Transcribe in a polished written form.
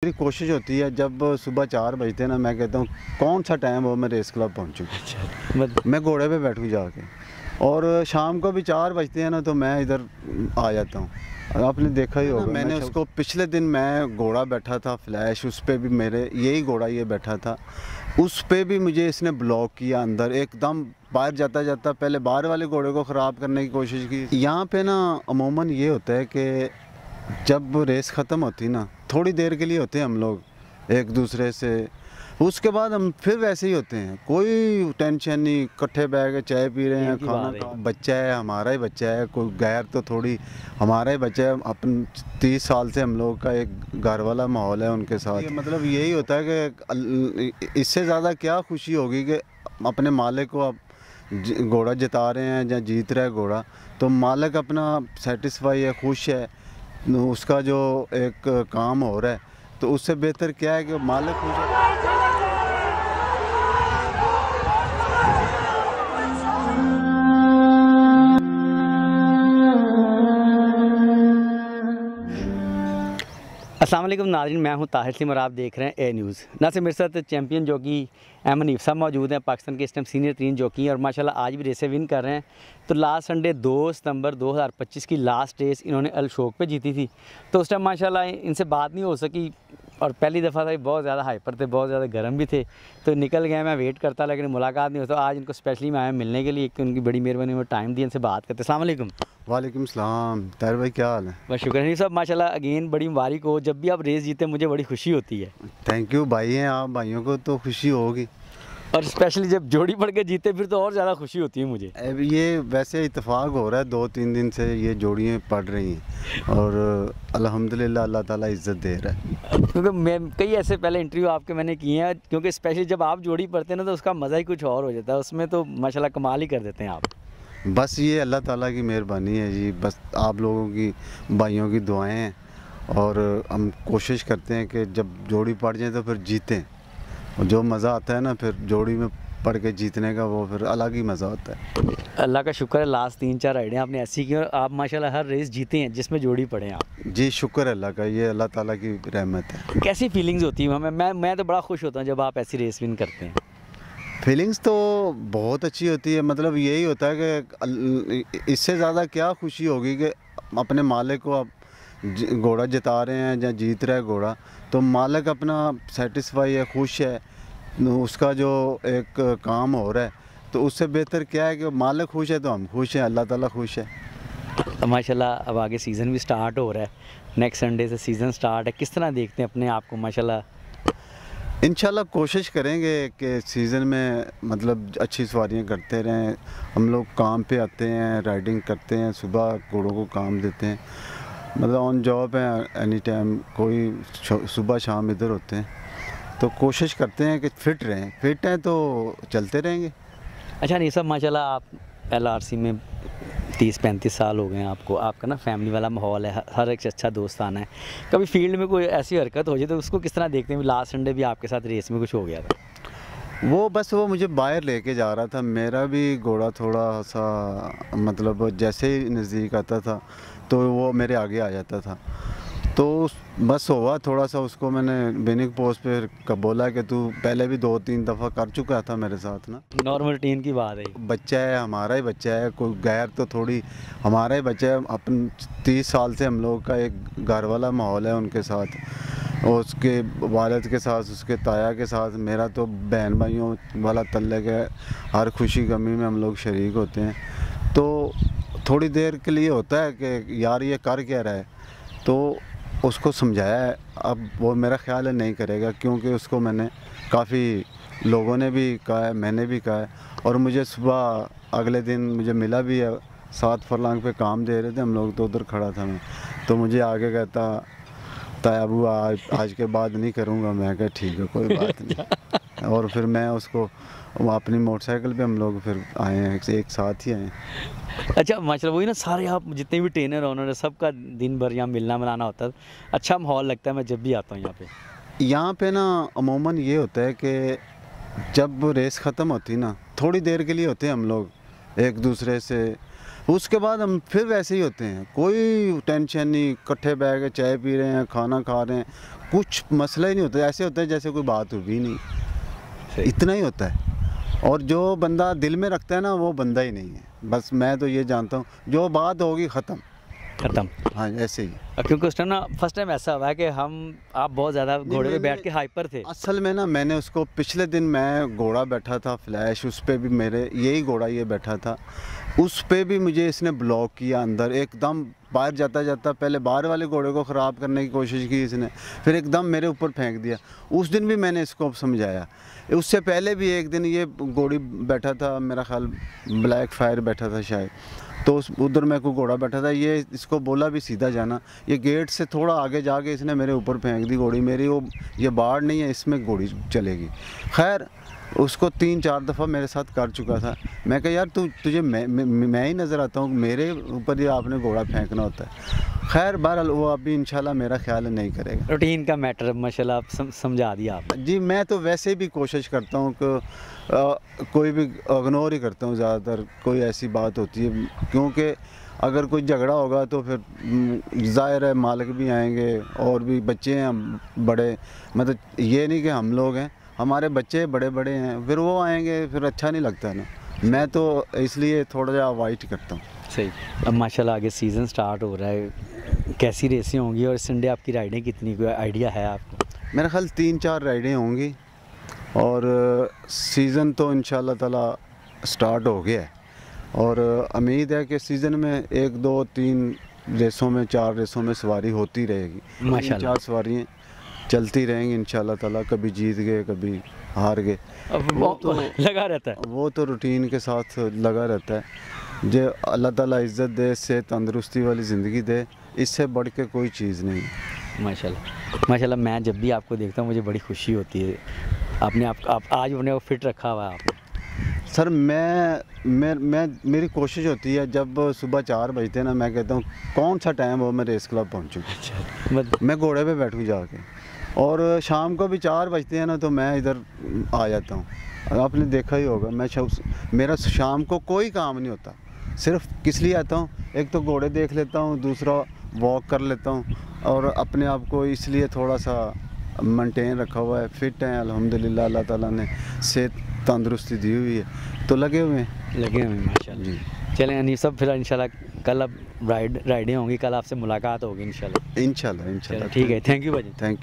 मेरी कोशिश होती है जब सुबह 4 बजते हैं ना, मैं कहता हूँ कौन सा टाइम हो मैं रेस क्लब पहुँचूँ। मैं घोड़े पे बैठूँ जाके, और शाम को भी 4 बजते हैं ना तो मैं इधर आ जाता हूँ। आपने देखा ही होगा, मैंने उसको पिछले दिन मैं घोड़ा बैठा था फ्लैश, उस पर भी मेरे यही घोड़ा ये बैठा था, उस पे भी मुझे इसने ब्लॉक किया अंदर, एकदम बाहर जाता जाता पहले बाहर वाले घोड़े को ख़राब करने की कोशिश की। यहाँ पे ना अमूमन ये होता है कि जब रेस ख़त्म होती ना, थोड़ी देर के लिए होते हैं हम लोग एक दूसरे से, उसके बाद हम फिर वैसे ही होते हैं, कोई टेंशन नहीं, इकट्ठे बैठ के चाय पी रहे हैं, खाना, बच्चा है हमारा ही बच्चा है, कोई गैर तो थोड़ी, हमारा ही बच्चा है। अपन 30 साल से हम लोग का एक घर वाला माहौल है उनके साथ। मतलब यही होता है कि इससे ज़्यादा क्या खुशी होगी कि अपने मालिक को आप घोड़ा जिता रहे हैं या जीत रहा है घोड़ा, तो मालिक अपना सेटिस्फाई है, खुश है, उसका जो एक काम हो रहा है, तो उससे बेहतर क्या है कि मालिक खुश है। अस्सलाम वालेकुम नाज़रीन, मैं हूं ताहिर सिम और आप देख रहे हैं ए न्यूज़। ना सिर्फ मेरे साथ चैम्पियन जॉकी अहमद हनीफ साहब मौजूद हैं, पाकिस्तान के इस टाइम सीनियर 3 जॉकी हैं और माशाल्लाह आज भी रेसें विन कर रहे हैं। तो लास्ट संडे 2 सितंबर 2025 की लास्ट रेस इन्होंने अल शोक पे जीती थी, तो उस टाइम माशाल्लाह इनसे बात नहीं हो सकी और पहली दफ़ा था, बहुत ज़्यादा हाइपर थे, बहुत ज़्यादा गर्म भी थे, तो निकल गए। मैं वेट करता लेकिन मुलाकात नहीं होता। आज इनको स्पेशली मैं आया मिलने के लिए कि उनकी बड़ी मेहरबानी में टाइम दी, इनसे बात करते। अस्सलाम वालेकुम। वालेकुम सलाम। ताहिर भाई क्या हाल है? बस शुक्र है साहब, माशाल्लाह अगेन बड़ी मुबारक हो, जब भी आप रेस जीते मुझे बड़ी खुशी होती है। थैंक यू भाई हैं आप, भाइयों को तो खुशी होगी, और स्पेशली जब जोड़ी पड़ के जीते फिर तो और ज़्यादा खुशी होती है मुझे। अब ये वैसे इत्तेफाक हो रहा है, 2-3 दिन से ये जोड़ियाँ पड़ रही हैं और अल्हम्दुलिल्लाह अल्लाह ताला इज़्ज़त दे रहा है। क्योंकि मैं कई ऐसे पहले इंटरव्यू आपके मैंने किए हैं, क्योंकि स्पेशली जब आप जोड़ी पड़ते हैं ना तो उसका मज़ा ही कुछ और हो जाता है, उसमें तो माशाल्लाह कमाल ही कर देते हैं आप। बस ये अल्लाह ताला की मेहरबानी है जी, बस आप लोगों की, भाइयों की दुआएं हैं, और हम कोशिश करते हैं कि जब जोड़ी पड़ जाए तो फिर जीतें, और जो मज़ा आता है ना फिर जोड़ी में पड़ के जीतने का, वो फिर अलग ही मज़ा होता है। अल्लाह का शुक्र है, लास्ट 3-4 राइडें आपने ऐसी की और आप माशाल्लाह हर रेस जीते हैं जिसमें जोड़ी पड़े आप। जी शुक्र है अल्लाह का, ये अल्लाह ताला की रहमत है। कैसी फीलिंग्स होती है हमें? मैं तो बड़ा खुश होता हूँ जब आप ऐसी रेस विन करते हैं। फीलिंग्स तो बहुत अच्छी होती है, मतलब यही होता है कि इससे ज़्यादा क्या खुशी होगी कि अपने मालिक को आप घोड़ा जिता रहे हैं या जीत रहा है घोड़ा, तो मालिक अपना सेटिस्फाई है, खुश है, उसका जो एक काम हो रहा है, तो उससे बेहतर क्या है कि मालिक खुश है तो हम खुश हैं, अल्लाह ताला खुश है। माशाल्लाह अब आगे सीज़न भी स्टार्ट हो रहा है, नेक्स्ट संडे से सीज़न स्टार्ट है, किस तरह देखते हैं अपने आप को? माशाल्लाह इंशाल्लाह कोशिश करेंगे कि सीज़न में मतलब अच्छी सवारियाँ करते रहें। हम लोग काम पे आते हैं, राइडिंग करते हैं, सुबह घोड़ों को काम देते हैं, मतलब ऑन जॉब है, एनी टाइम कोई सुबह शाम इधर होते हैं, तो कोशिश करते हैं कि फ़िट रहें, फ़िट हैं तो चलते रहेंगे। अच्छा नहीं सब, माशाल्लाह आप LRC में 30-35 साल हो गए हैं आपको, आपका ना फैमिली वाला माहौल है, हर एक अच्छा दोस्त आना है। कभी फील्ड में कोई ऐसी हरकत हो जाए तो उसको किस तरह देखते हैं? लास्ट संडे भी आपके साथ रेस में कुछ हो गया था। वो मुझे बाहर लेके जा रहा था, मेरा भी घोड़ा थोड़ा सा मतलब जैसे ही नज़दीक आता था तो वो मेरे आगे आ जाता था, तो बस हुआ थोड़ा सा, उसको मैंने बेनिक पोस्ट पे बोला कि तू पहले भी 2-3 दफ़ा कर चुका था मेरे साथ ना। नॉर्मल रूटीन की बात है, बच्चा है हमारा ही बच्चा है, कोई गैर तो थोड़ी, हमारा ही बच्चा है। अपन 30 साल से हम लोग का एक घर वाला माहौल है उनके साथ, और उसके वालिद के साथ, उसके ताया के साथ, मेरा तो बहन भाइयों वाला तल्लक है, हर खुशी गमी में हम लोग शरीक होते हैं। तो थोड़ी देर के लिए होता है कि यार ये कर क्या रहा है, तो उसको समझाया है, अब वो मेरा ख्याल है नहीं करेगा, क्योंकि उसको मैंने काफ़ी लोगों ने भी कहा है, मैंने भी कहा है, और मुझे सुबह अगले दिन मुझे मिला भी है, 7 फरलांग पे काम दे रहे थे हम लोग, तो उधर खड़ा था मैं, तो मुझे आगे कहता तायाबू आज के बाद नहीं करूँगा। मैं कहा ठीक है कोई बात नहीं, और फिर मैं उसको अपनी मोटरसाइकिल पे हम लोग फिर आए हैं, एक साथ ही आए हैं। अच्छा माशाल्लाह, वही ना सारे आप जितने भी ट्रेनर ओनर सबका दिन भर यहाँ मिलना मिलाना होता है, अच्छा माहौल लगता है मैं जब भी आता हूँ यहाँ पे ना अमूमन ये होता है कि जब रेस ख़त्म होती ना, थोड़ी देर के लिए होते हैं हम लोग एक दूसरे से, उसके बाद हम फिर वैसे ही होते हैं, कोई टेंशन नहीं, इकट्ठे बैठ के चाय पी रहे हैं, खाना खा रहे हैं, कुछ मसला ही नहीं होता, ऐसे होता है जैसे कोई बात हुई नहीं, इतना ही होता है। और जो बंदा दिल में रखता है ना वो बंदा ही नहीं है, बस मैं तो ये जानता हूँ जो बात होगी ख़त्म। हाँ ऐसे ही। क्योंकि उस टाइम ना फर्स्ट टाइम ऐसा हुआ है कि आप बहुत ज़्यादा घोड़े पे बैठ के हाइपर थे। असल में ना मैंने उसको पिछले दिन मैं घोड़ा बैठा था फ्लैश, उस पर भी मेरे यही घोड़ा ये बैठा था, उस पे भी मुझे इसने ब्लॉक किया अंदर, एकदम बाहर जाता जाता पहले बाहर वाले घोड़े को ख़राब करने की कोशिश की इसने, फिर एकदम मेरे ऊपर फेंक दिया। उस दिन भी मैंने इसको समझाया, उससे पहले भी एक दिन ये घोड़ी बैठा था, मेरा ख्याल ब्लैक फायर बैठा था शायद, तो उधर मैं कोई घोड़ा बैठा था, ये इसको बोला भी सीधा जाना, ये गेट से थोड़ा आगे जाके इसने मेरे ऊपर फेंक दी घोड़ी मेरी, वो ये बाढ़ नहीं है इसमें घोड़ी चलेगी। खैर उसको 3-4 दफ़ा मेरे साथ कर चुका था। मैं कहा यार तुझे मैं ही नज़र आता हूँ, मेरे ऊपर ये आपने घोड़ा फेंकना होता है। खैर बहरहाल वो अभी इंशाल्लाह मेरा ख्याल नहीं करेगा। रूटीन का मैटर माशाल्लाह आप समझा दिया आप जी। मैं तो वैसे भी कोशिश करता हूँ कि कोई भी इग्नोर ही करता हूँ ज़्यादातर, कोई ऐसी बात होती है, क्योंकि अगर कोई झगड़ा होगा तो फिर ज़ाहिर है मालिक भी आएंगे और भी बच्चे हैं बड़े, मतलब ये नहीं कि हम लोग हैं, हमारे बच्चे बड़े बड़े हैं, फिर वो आएंगे फिर अच्छा नहीं लगता ना, मैं तो इसलिए थोड़ा सा अवॉइड करता हूँ। सही। अब माशाल्लाह आगे सीज़न स्टार्ट हो रहा है, कैसी रेसें होंगी और संडे आपकी राइडें कितनी, कोई आइडिया है आपको? मेरा ख्याल 3-4 राइडें होंगी और सीज़न तो इंशाल्लाह ताला स्टार्ट हो गया है और उम्मीद है कि सीज़न में 1-2-3 रेसों में 4 रेसों में सवारी होती रहेगी, माशाल्लाह 4 सवारियाँ चलती रहेंगी इंशाल्लाह ताला, कभी जीत गए कभी हार गए, वो तो लगा रहता है, वो तो रूटीन के साथ लगा रहता है। जो अल्लाह ताला इज़्ज़त दे, से तंदुरुस्ती वाली ज़िंदगी दे, इससे बढ़ के कोई चीज़ नहीं। माशाल्लाह मैं जब भी आपको देखता हूँ मुझे बड़ी खुशी होती है। आपने आप आज अपने को फिट रखा हुआ है आपने। सर मेरी कोशिश होती है जब सुबह 4 बजते हैं ना, मैं कहता हूँ कौन सा टाइम हो मैं रेस क्लब पहुँचूँ। मैं घोड़े पे बैठूँ जाके, और शाम को भी 4 बजते हैं ना तो मैं इधर आ जाता हूँ। आपने देखा ही होगा मेरा शाम को कोई काम नहीं होता, सिर्फ किस लिए आता हूँ, एक तो घोड़े देख लेता हूँ, दूसरा वॉक कर लेता हूँ और अपने आप को इसलिए थोड़ा सा मेंटेन रखा हुआ है, फिट है अल्हम्दुलिल्लाह, अल्लाह ताला ने सेहत तंदुरुस्ती दी हुई है, तो लगे हुए हैं माशाल्लाह जी। चलें अनीस साहब, फिर इंशाल्लाह कल अब राइडें होंगी, कल आपसे मुलाकात होगी इंशाल्लाह। इंशाल्लाह ठीक है, थैंक यू भाजी। Thank you.